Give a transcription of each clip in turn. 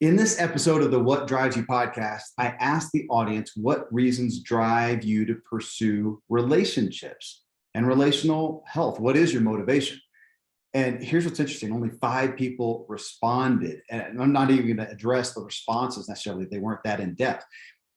In this episode of the What Drives You podcast, I asked the audience what reasons drive you to pursue relationships and relational health. What is your motivation? And here's what's interesting. Only 5 people responded. And I'm not even going to address the responses necessarily. They weren't that in depth.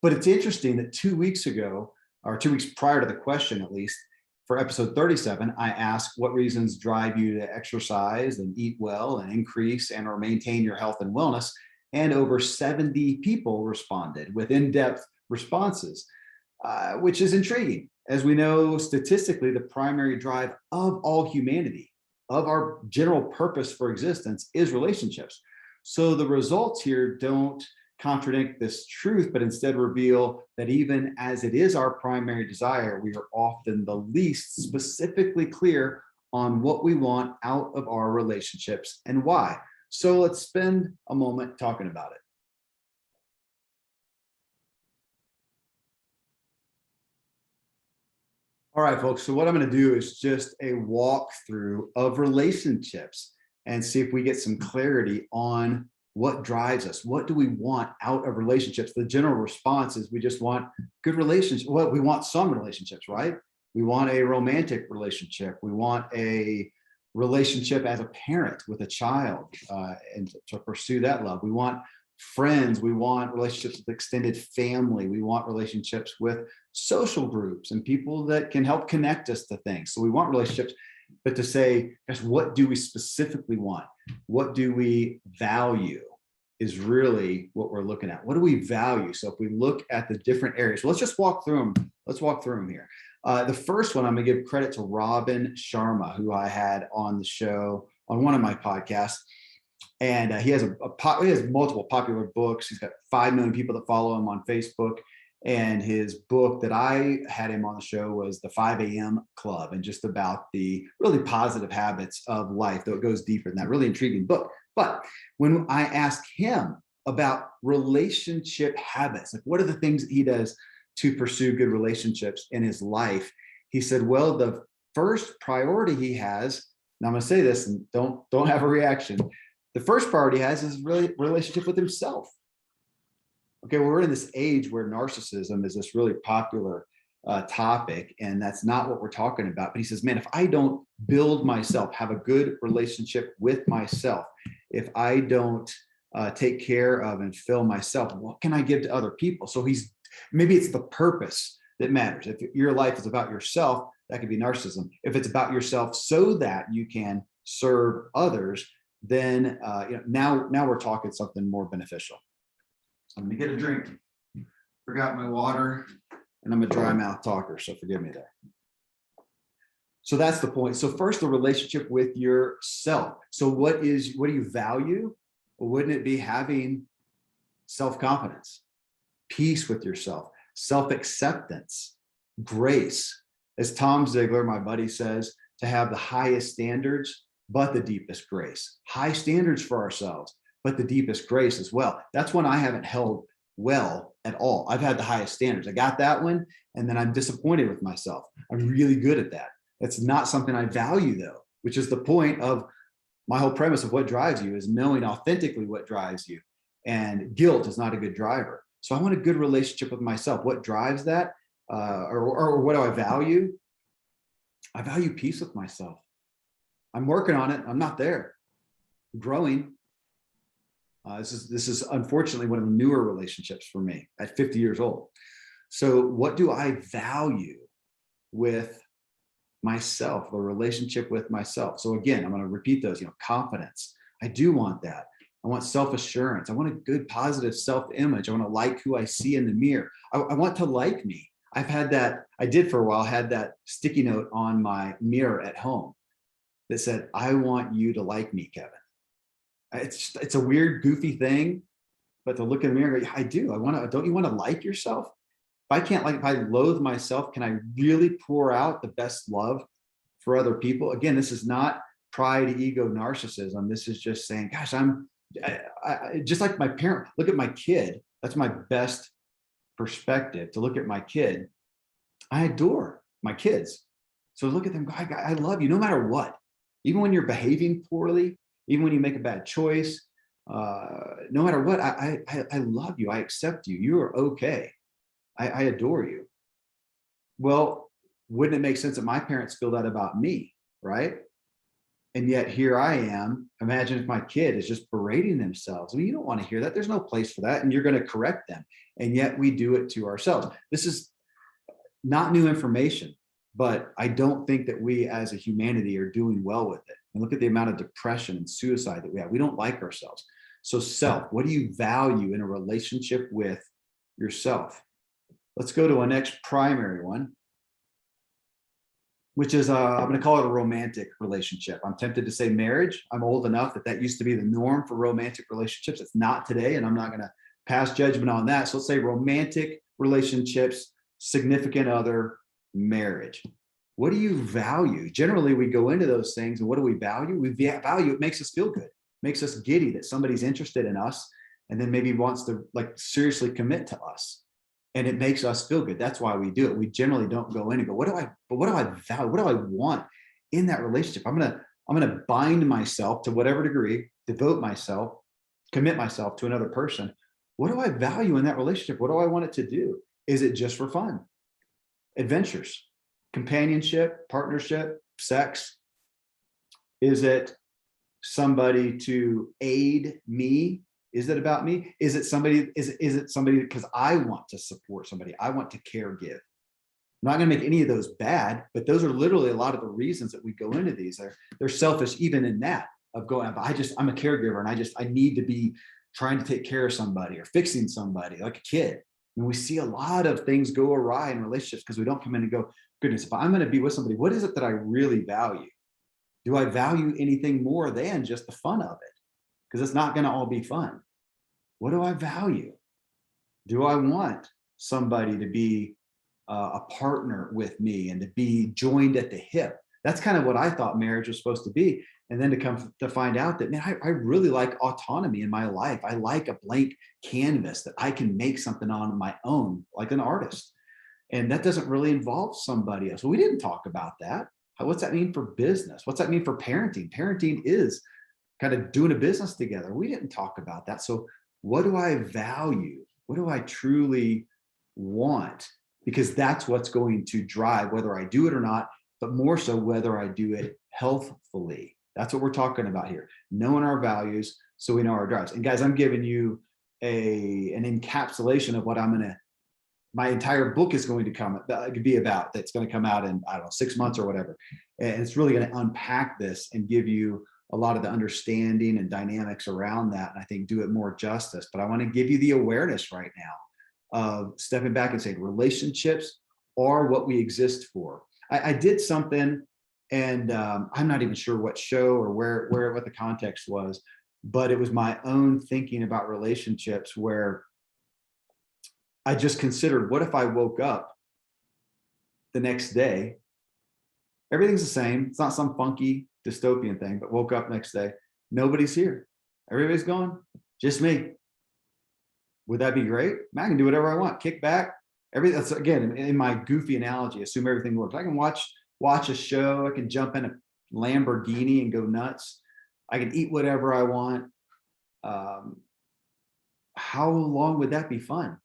But it's interesting that 2 weeks ago, or 2 weeks prior to the question at least, for episode 37, I asked what reasons drive you to exercise and eat well and increase and or maintain your health and wellness. And over 70 people responded with in-depth responses, which is intriguing. As we know, statistically, the primary drive of all humanity, of our general purpose for existence, is relationships. So the results here don't contradict this truth, but instead reveal that even as it is our primary desire, we are often the least specifically clear on what we want out of our relationships and why. So let's spend a moment talking about it. All right, folks. So what I'm going to do is just a walkthrough of relationships and see if we get some clarity on what drives us. What do we want out of relationships? The general response is we just want good relationships. Well, we want some relationships, right? We want a romantic relationship. We want a relationship as a parent with a child and to pursue that love. We want friends. We want relationships with extended family. We want relationships with social groups and people that can help connect us to things. So we want relationships, but to say, gosh, what do we specifically want? What do we value is really what we're looking at. What do we value? So if we look at the different areas, let's just walk through them. Let's walk through them here. The first one, I'm going to give credit to Robin Sharma, who I had on the show on one of my podcasts. And he has he has multiple popular books. He's got 5 million people that follow him on Facebook. And his book that I had him on the show was the 5 a.m. Club, and just about the really positive habits of life, though it goes deeper than that. Really intriguing book. But when I asked him about relationship habits, like what are the things that he does to pursue good relationships in his life, he said, well, the first priority he has, and I'm going to say this and don't have a reaction. The first priority he has is really relationship with himself. Okay, well, we're in this age where narcissism is this really popular topic, and that's not what we're talking about. But he says, man, if I don't build myself, have a good relationship with myself, if I don't take care of and fill myself, what can I give to other people? So maybe it's the purpose that matters. If your life is about yourself, that could be narcissism. If it's about yourself so that you can serve others, then now we're talking something more beneficial. So I'm going to get a drink. Forgot my water, and I'm a dry mouth talker, so forgive me there. So that's the point. So first, the relationship with yourself. So what do you value? Well, wouldn't it be having self-confidence, peace with yourself, self-acceptance, grace? As Tom Ziegler, my buddy, says, to have the highest standards, but the deepest grace. High standards for ourselves, but the deepest grace as well. That's one I haven't held well at all. I've had the highest standards. I got that one, and then I'm disappointed with myself. I'm really good at that. That's not something I value, though, which is the point of my whole premise of what drives you, is knowing authentically what drives you. And guilt is not a good driver. So I want a good relationship with myself. What drives that? Or what do I value? I value peace with myself. I'm working on it. I'm not there. I'm growing. This is unfortunately one of the newer relationships for me at 50 years old. So what do I value with myself, the relationship with myself? So again, I'm going to repeat those, confidence. I do want that. I want self-assurance. I want a good, positive self-image. I want to like who I see in the mirror. I want to like me. I've had that. I did for a while, had that sticky note on my mirror at home that said, I want you to like me, Kevin. It's a weird, goofy thing, but to look in the mirror and go, I do. Don't you want to like yourself? If I loathe myself, can I really pour out the best love for other people? Again, this is not pride, ego, narcissism. This is just saying, gosh, I just like my parent. Look at my kid. That's my best perspective, to look at my kid. I adore my kids. So look at them. I love you no matter what. Even when you're behaving poorly, even when you make a bad choice, no matter what, I love you. I accept you. You are okay. I adore you. Well, wouldn't it make sense that my parents feel that about me, right? And yet here I am. Imagine if my kid is just berating themselves. Well, you don't want to hear that. There's no place for that. And you're going to correct them. And yet we do it to ourselves. This is not new information, but I don't think that we as a humanity are doing well with it. And look at the amount of depression and suicide that we have. We don't like ourselves. So self, what do you value in a relationship with yourself? Let's go to our next primary one, which is, I'm going to call it a romantic relationship. I'm tempted to say marriage. I'm old enough that that used to be the norm for romantic relationships. It's not today, and I'm not going to pass judgment on that. So let's say romantic relationships, significant other, marriage. What do you value? Generally, we go into those things, and what do we value? We value it makes us feel good, makes us giddy that somebody's interested in us, and then maybe wants to like seriously commit to us. And it makes us feel good. That's why we do it. We generally don't go in and go, what do I value? What do I want in that relationship? I'm gonna bind myself to whatever degree, devote myself, commit myself to another person. What do I value in that relationship? What do I want it to do? Is it just for fun? Adventures, companionship, partnership, sex? Is it somebody to aid me? Is it about me? Is it somebody because I want to support somebody? I want to care give. I'm not going to make any of those bad, but those are literally a lot of the reasons that we go into these. They're selfish even in that of going, I'm a caregiver and I need to be trying to take care of somebody or fixing somebody like a kid. And we see a lot of things go awry in relationships because we don't come in and go, goodness, if I'm going to be with somebody, what is it that I really value? Do I value anything more than just the fun of it? Because it's not going to all be fun. What do I value? Do I want somebody to be a partner with me and to be joined at the hip? That's kind of what I thought marriage was supposed to be. And then to come to find out that, man, I really like autonomy in my life. I like a blank canvas that I can make something on my own, like an artist. And that doesn't really involve somebody else. Well, we didn't talk about that. What's that mean for business? What's that mean for parenting? Parenting is kind of doing a business together. We didn't talk about that. So what do I value? What do I truly want? Because that's what's going to drive whether I do it or not, but more so whether I do it healthfully. That's what we're talking about here. Knowing our values so we know our drives. And guys, I'm giving you an encapsulation of what my entire book is going to be about. That's going to come out in, I don't know, 6 months or whatever. And it's really going to unpack this and give you a lot of the understanding and dynamics around that. And I think do it more justice. But I want to give you the awareness right now of stepping back and saying relationships are what we exist for. I did something, and I'm not even sure what show or what the context was, but it was my own thinking about relationships where I just considered, what if I woke up the next day, everything's the same. It's not some funky dystopian thing, but woke up next day, nobody's here. Everybody's gone, just me. Would that be great? Man, I can do whatever I want, kick back. Everything that's, again, in my goofy analogy, assume everything works. I can watch a show, I can jump in a Lamborghini and go nuts. I can eat whatever I want. How long would that be fun?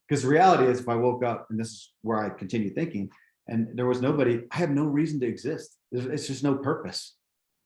Because the reality is, if I woke up, and this is where I continue thinking, and there was nobody, I have no reason to exist. It's just no purpose,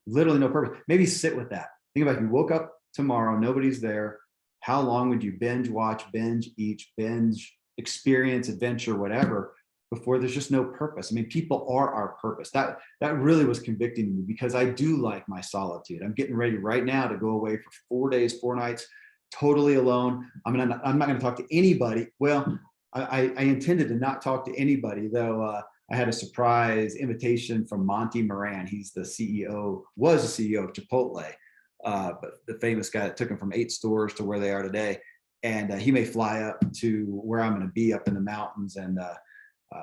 literally no purpose. Maybe sit with that. Think about if you woke up tomorrow, nobody's there. How long would you binge watch, binge eat, binge experience, adventure, whatever, before there's just no purpose? I mean, people are our purpose. That really was convicting me because I do like my solitude. I'm getting ready right now to go away for 4 days, 4 nights, totally alone. I'm not going to talk to anybody. Well, I intended to not talk to anybody, though. I had a surprise invitation from Monty Moran. He's the CEO, was the CEO of Chipotle, but the famous guy that took him from 8 stores to where they are today. And he may fly up to where I'm going to be up in the mountains, and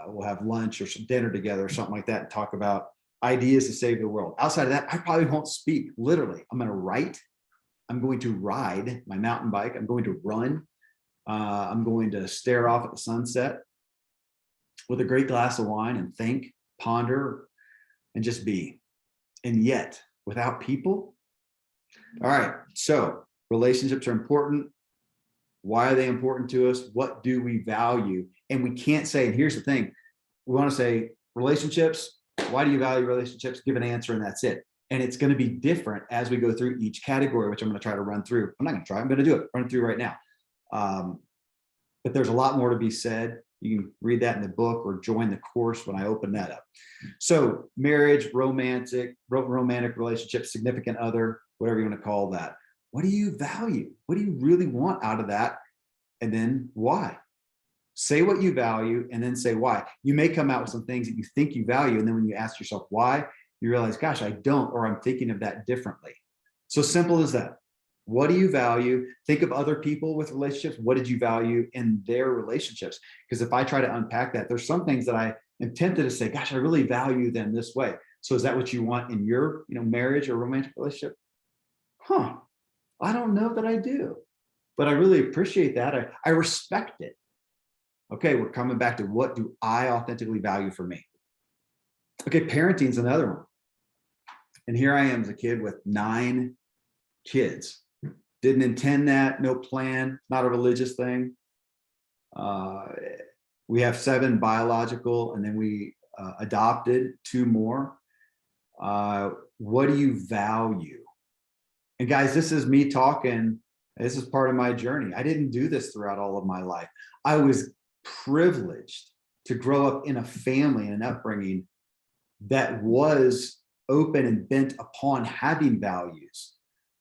we'll have lunch or some dinner together or something like that and talk about ideas to save the world. Outside of that, I probably won't speak. Literally, I'm going to write. I'm going to ride my mountain bike. I'm going to run. I'm going to stare off at the sunset with a great glass of wine and think, ponder, and just be. And yet, without people. All right. So Relationships are important. Why are they important to us? What do we value? And we can't say, and here's the thing, we want to say relationships, why do you value relationships? Give an answer and that's it. And it's going to be different as we go through each category, which I'm going to try to run through. I'm not going to try, I'm going to do it, run it through right now. But there's a lot more to be said. You can read that in the book or join the course when I open that up. So marriage, romantic relationships, significant other, whatever you want to call that. What do you value? What do you really want out of that? And then why? Say what you value and then say why. You may come out with some things that you think you value. And then when you ask yourself why, you realize, gosh, I don't, or I'm thinking of that differently. So simple as that. What do you value? Think of other people with relationships. What did you value in their relationships? Because if I try to unpack that, there's some things that I am tempted to say, gosh, I really value them this way. So is that what you want in your, marriage or romantic relationship? I don't know that I do, but I really appreciate that. I respect it. Okay, we're coming back to what do I authentically value for me? Okay, parenting is another one. And here I am as a kid with 9 kids. Didn't intend that, no plan, not a religious thing. We have 7 biological, and then we adopted 2 more. What do you value? And guys, this is me talking. This is part of my journey. I didn't do this throughout all of my life. I was privileged to grow up in a family and an upbringing that was open and bent upon having values.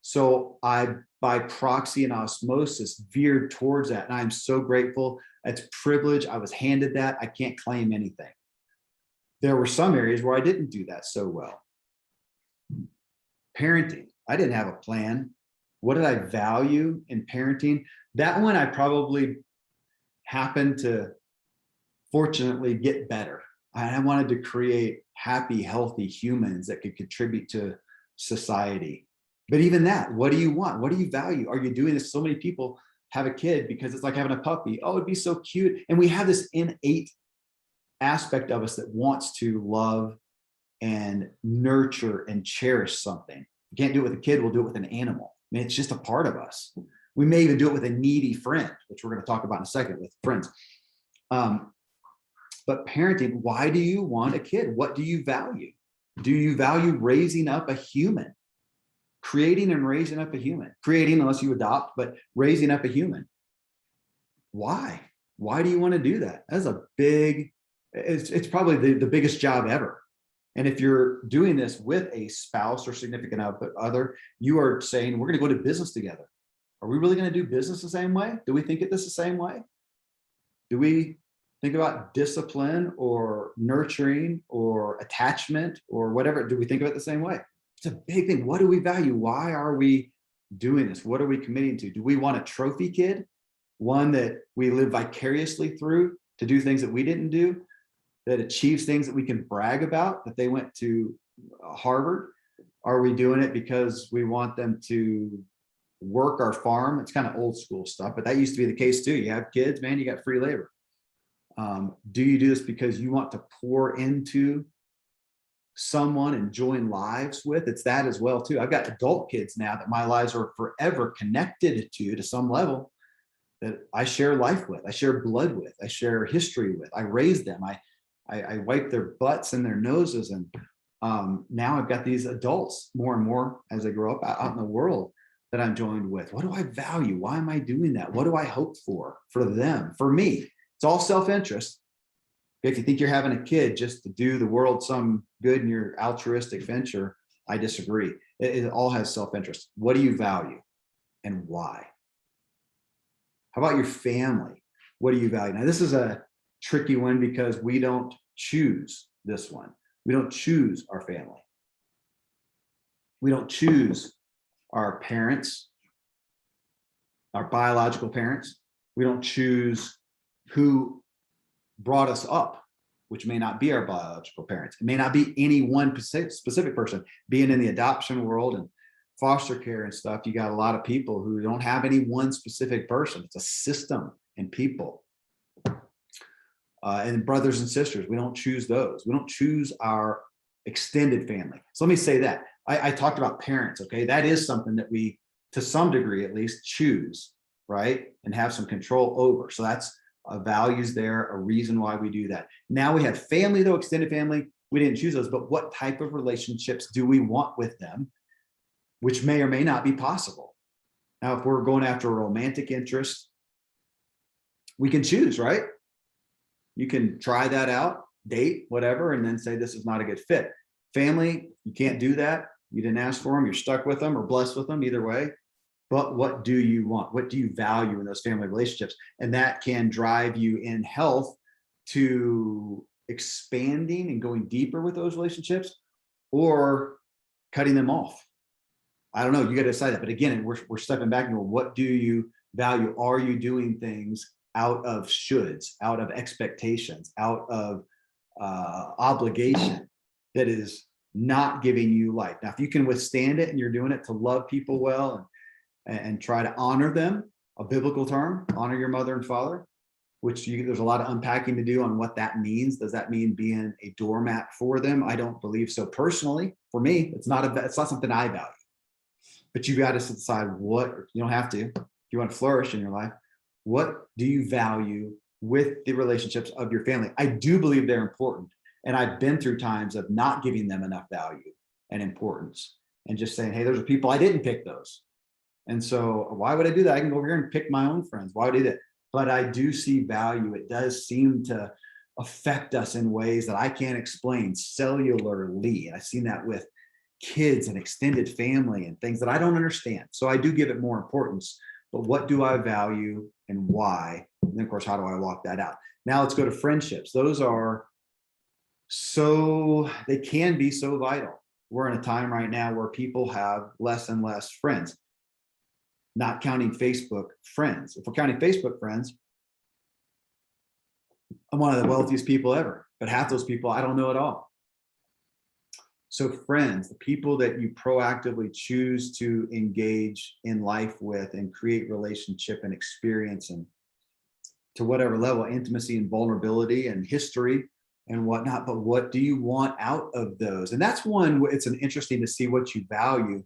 So I, by proxy and osmosis, veered towards that. And I'm so grateful. It's privilege. I was handed that. I can't claim anything. There were some areas where I didn't do that so well. Parenting. I didn't have a plan. What did I value in parenting? That one I probably happened to fortunately get better. I wanted to create happy, healthy humans that could contribute to society. But even that, what do you want? What do you value? Are you doing this? So many people have a kid because it's like having a puppy. Oh, it'd be so cute. And we have this innate aspect of us that wants to love and nurture and cherish something. You can't do it with a kid, we'll do it with an animal. I mean, it's just a part of us. We may even do it with a needy friend, which we're going to talk about in a second with friends. But parenting, why do you want a kid? What do you value? Do you value raising up a human? Creating and raising up a human. Creating, unless you adopt, but raising up a human. Why? Why do you want to do that? That's a big, it's probably the biggest job ever. And if you're doing this with a spouse or significant other, you are saying, we're going to go to business together. Are we really going to do business the same way? Do we think of this the same way? Do we think about discipline or nurturing or attachment or whatever? Do we think of it the same way? It's a big thing. What do we value? Why are we doing this? What are we committing to? Do we want a trophy kid? One that we live vicariously through to do things that we didn't do, that achieves things that we can brag about, that they went to Harvard? Are we doing it because we want them to work our farm? It's kind of old school stuff, but that used to be the case too. You have kids, man, you got free labor. Do you do this because you want to pour into someone and join lives with? It's that as well too. I've got adult kids now that my lives are forever connected to some level, that I share life with, I share blood with, I share history with, I raise them, I wipe their butts and their noses. And now I've got these adults more and more as they grow up out in the world that I'm joined with. What do I value? Why am I doing that? What do I hope for them, for me? It's all self-interest. If you think you're having a kid just to do the world some good in your altruistic venture, I disagree. It all has self-interest. What do you value and why? How about your family? What do you value? Now, this is a tricky one because we don't choose this one. We don't choose our family. We don't choose our parents, our biological parents. We don't choose who brought us up, which may not be our biological parents. It may not be any one specific person. Being in the adoption world and foster care and stuff, you got a lot of people who don't have any one specific person. It's a system and people. And brothers and sisters, we don't choose those. We don't choose our extended family. So let me say that. I talked about parents, okay? That is something that we to some degree, at least, choose, right? And have some control over. So that's values there, a reason why we do that. Now we have family, though, extended family. We didn't choose those, but what type of relationships do we want with them, which may or may not be possible. Now, if we're going after a romantic interest, we can choose, right? You can try that out, date, whatever, and then say, this is not a good fit. Family, you can't do that. You didn't ask for them. You're stuck with them or blessed with them, either way. But what do you want? What do you value in those family relationships? And that can drive you in health to expanding and going deeper with those relationships, or cutting them off. I don't know. You got to decide that. But again, we're stepping back and going, what do you value? Are you doing things out of shoulds, out of expectations, out of obligation that is not giving you life? Now, if you can withstand it and you're doing it to love people well and try to honor them, a biblical term, honor your mother and father, which there's a lot of unpacking to do on what that means. Does that mean being a doormat for them? I don't believe so personally. For me, it's not something I value. But you got to decide what, you don't have to, if you want to flourish in your life, what do you value with the relationships of your family? I do believe they're important. And I've been through times of not giving them enough value and importance and just saying, hey, those are people, I didn't pick those. And so why would I do that? I can go over here and pick my own friends. Why would I do that? But I do see value. It does seem to affect us in ways that I can't explain cellularly. And I've seen that with kids and extended family and things that I don't understand. So I do give it more importance. But what do I value and why? And then, of course, how do I walk that out? Now let's go to friendships. Those are they can be so vital. We're in a time right now where people have less and less friends. Not counting Facebook friends. If we're counting Facebook friends, I'm one of the wealthiest people ever, but half those people I don't know at all. So friends, the people that you proactively choose to engage in life with and create relationship and experience and to whatever level, intimacy and vulnerability and history and whatnot, but what do you want out of those? And that's one, it's an interesting to see what you value,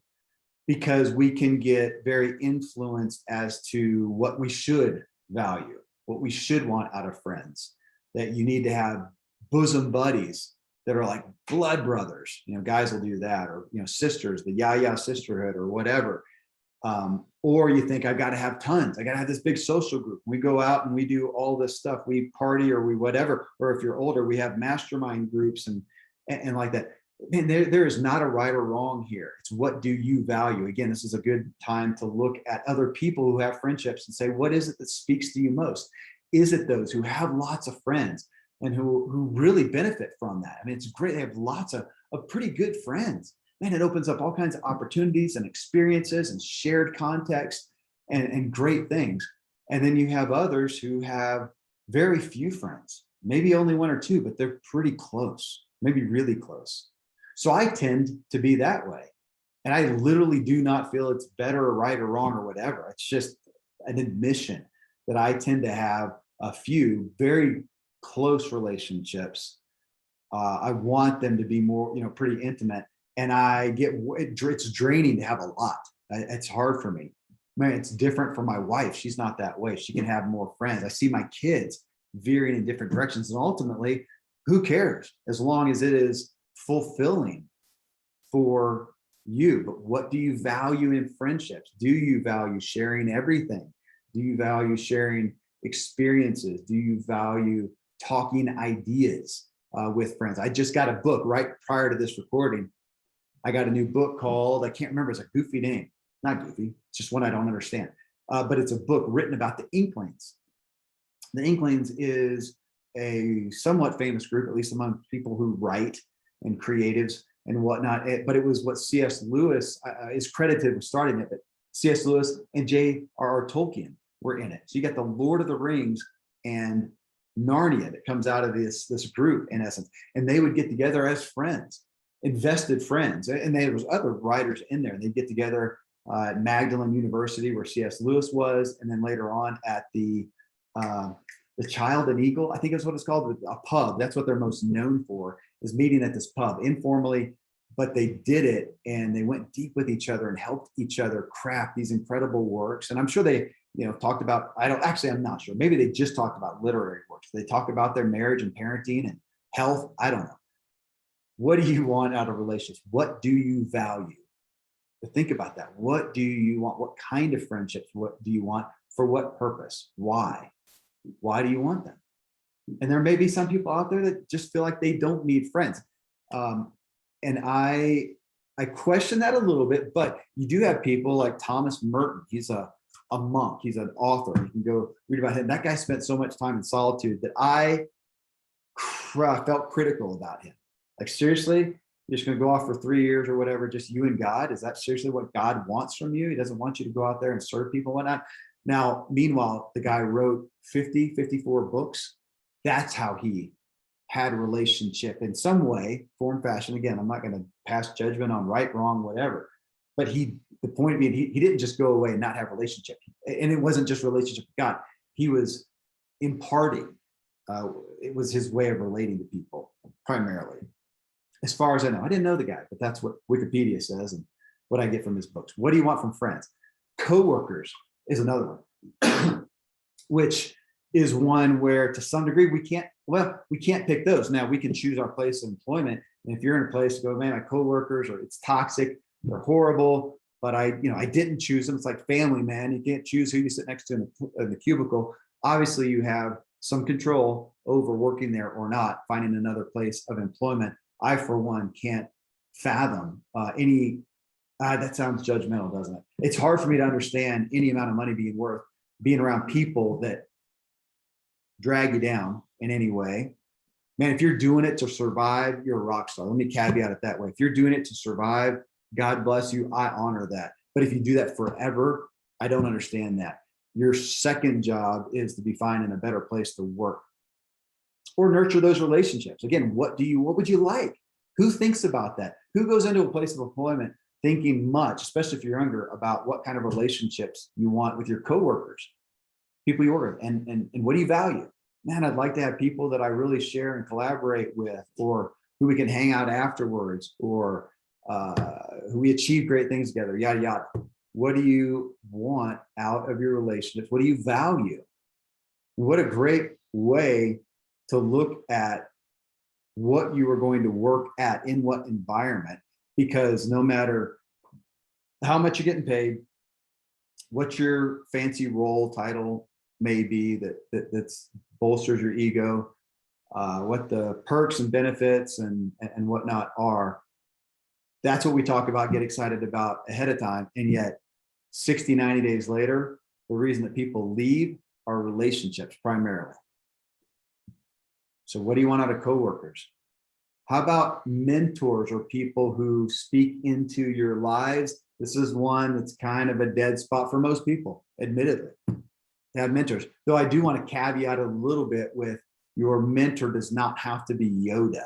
because we can get very influenced as to what we should value, what we should want out of friends, that you need to have bosom buddies that are like blood brothers. Guys will do that, or, sisters, the yaya sisterhood or whatever. Or you think I've got to have tons. I got to have this big social group. We go out and we do all this stuff. We party or we whatever. Or if you're older, we have mastermind groups and like that. Man, there is not a right or wrong here. It's what do you value? Again, this is a good time to look at other people who have friendships and say, what is it that speaks to you most? Is it those who have lots of friends and who really benefit from that? I mean, it's great. They have lots of pretty good friends. Man, it opens up all kinds of opportunities and experiences and shared context and great things. And then you have others who have very few friends, maybe only one or two, but they're pretty close, maybe really close. So I tend to be that way. And I literally do not feel it's better or right or wrong or whatever. It's just an admission that I tend to have a few very close relationships. I want them to be more, pretty intimate. And it's draining to have a lot. It's hard for me. Man, it's different for my wife. She's not that way. She can have more friends. I see my kids veering in different directions. And ultimately, who cares? As long as it is fulfilling for you. But what do you value in friendships? Do you value sharing everything? Do you value sharing experiences? Do you value talking ideas with friends? I just got a book right prior to this recording. I got a new book called, I can't remember, it's a goofy name. Not goofy, it's just one I don't understand. But it's a book written about the Inklings. The Inklings is a somewhat famous group, at least among people who write and creatives and whatnot. But it was what C.S. Lewis is credited with starting it. But C.S. Lewis and J.R.R. Tolkien were in it. So you got the Lord of the Rings and Narnia that comes out of this group, in essence. And they would get together as friends, invested friends. And there was other writers in there. They'd get together at Magdalen University, where C.S. Lewis was, and then later on at the Child and Eagle, I think is what it's called, a pub. That's what they're most known for, is meeting at this pub informally. but they did it and they went deep with each other and helped each other craft these incredible works. And I'm sure they, talked about, I'm not sure. Maybe they just talked about literary works. They talked about their marriage and parenting and health. I don't know. What do you want out of relationships? What do you value? But think about that. What do you want? What kind of friendships? What do you want? For what purpose? Why? Why do you want them? And there may be some people out there that just feel like they don't need friends. And I question that a little bit, but you do have people like Thomas Merton. He's a monk. He's an author. You can go read about him. That guy spent so much time in solitude that I felt critical about him. Like, seriously, you're just going to go off for 3 years or whatever, just you and God? Is that seriously what God wants from you? He doesn't want you to go out there and serve people and whatnot. Now, meanwhile, the guy wrote 54 books. That's how he had a relationship in some way, form, fashion. Again, I'm not going to pass judgment on right, wrong, whatever. But the point being, he didn't just go away and not have a relationship. And it wasn't just relationship with God. He was imparting. It was his way of relating to people primarily. As far as I know, I didn't know the guy, but that's what Wikipedia says and what I get from his books. What do you want from friends? Coworkers is another one, which is one where to some degree we can't pick those. Now we can choose our place of employment. And if you're in a place to go, man, my coworkers, or it's toxic, they're horrible, but I didn't choose them. It's like family, man. You can't choose who you sit next to in the cubicle. Obviously you have some control over working there or not, finding another place of employment. I, for one, can't fathom that sounds judgmental, doesn't it? It's hard for me to understand any amount of money being around people that drag you down in any way. Man, if you're doing it to survive, you're a rock star. Let me caveat it that way. If you're doing it to survive, God bless you. I honor that. But if you do that forever, I don't understand that. Your second job is to be finding a better place to work or nurture those relationships. Again, what would you like? Who thinks about that? Who goes into a place of employment thinking much, especially if you're younger, about what kind of relationships you want with your coworkers, people you work with, and what do you value? Man, I'd like to have people that I really share and collaborate with, or who we can hang out afterwards, or who we achieve great things together, yada, yada. What do you want out of your relationships? What do you value? What a great way to look at what you are going to work at in what environment, because no matter how much you're getting paid, what your fancy role title may be that's bolsters your ego, what the perks and benefits and whatnot are, that's what we talk about, get excited about ahead of time. And yet 60, 90 days later, the reason that people leave are relationships primarily. So what do you want out of coworkers? How about mentors or people who speak into your lives? This is one that's kind of a dead spot for most people, admittedly, to have mentors. Though I do want to caveat a little bit with, your mentor does not have to be Yoda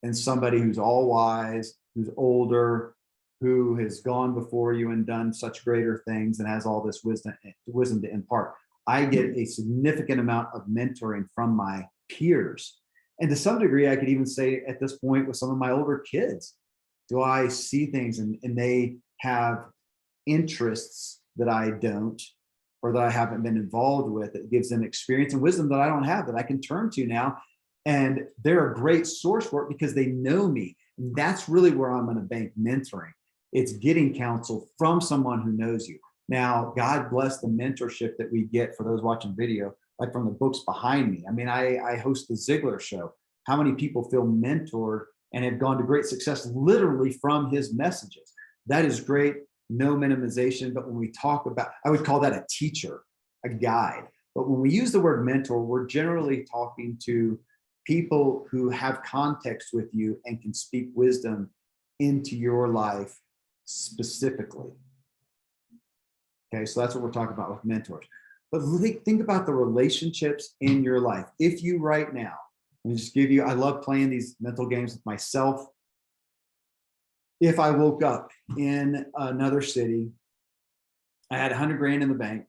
and somebody who's all wise, who's older, who has gone before you and done such greater things and has all this wisdom to impart. I get a significant amount of mentoring from my peers. And to some degree, I could even say at this point with some of my older kids, do I see things and they have interests that I don't, or that I haven't been involved with, that gives them experience and wisdom that I don't have, that I can turn to now. And they're a great source for it because they know me. And that's really where I'm going to bank mentoring. It's getting counsel from someone who knows you. Now, God bless the mentorship that we get for those watching video, like from the books behind me. I mean, I host the Ziegler Show. How many people feel mentored and have gone to great success literally from his messages? That is great. No minimization. But when we talk about, I would call that a teacher, a guide. But when we use the word mentor, we're generally talking to people who have context with you and can speak wisdom into your life specifically. Okay, so that's what we're talking about with mentors. But think about the relationships in your life. If you right now, let me just give you, I love playing these mental games with myself. If I woke up in another city, I had 100 grand in the bank,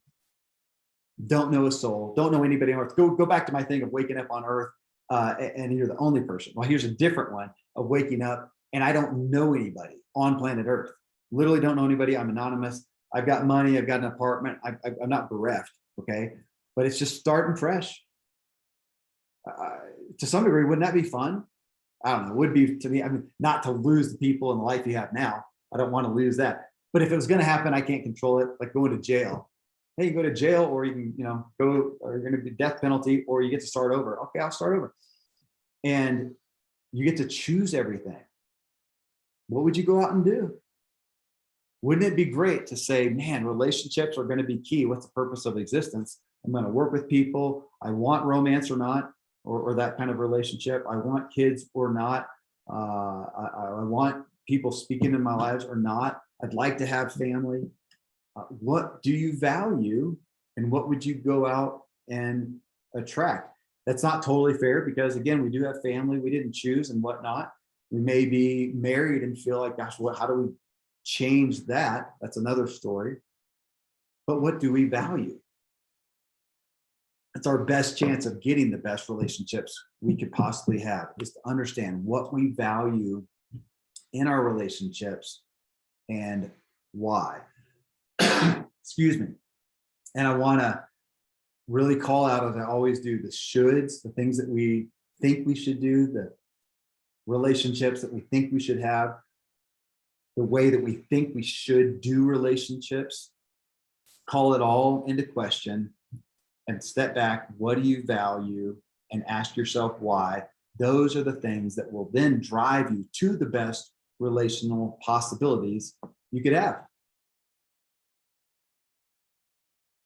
don't know a soul, don't know anybody on earth. Go back to my thing of waking up on earth and you're the only person. Well, here's a different one of waking up and I don't know anybody on planet Earth. Literally don't know anybody. I'm anonymous. I've got money. I've got an apartment. I'm not bereft. Okay. But it's just starting fresh. To some degree, wouldn't that be fun? I don't know. It would be to me. I mean, not to lose the people in the life you have now. I don't want to lose that. But if it was going to happen, I can't control it. Like going to jail. Hey, you go to jail, or you can, go, or you're going to be death penalty, or you get to start over. Okay, I'll start over. And you get to choose everything. What would you go out and do? Wouldn't it be great to say, man, relationships are going to be key. What's the purpose of existence? I'm going to work with people. I want romance or not, or that kind of relationship. I want kids or not. I want people speaking in my lives or not. I'd like to have family. What do you value, and what would you go out and attract? That's not totally fair, because again, we do have family we didn't choose and whatnot. We may be married and feel like, gosh, how do we change that? That's another story. But what do we value? It's our best chance of getting the best relationships we could possibly have, is to understand what we value in our relationships and why. Excuse me. And I want to really call out, as I always do, the shoulds, the things that we think we should do, the relationships that we think we should have, the way that we think we should do relationships. Call it all into question and step back. What do you value? And ask yourself why. Those are the things that will then drive you to the best relational possibilities you could have.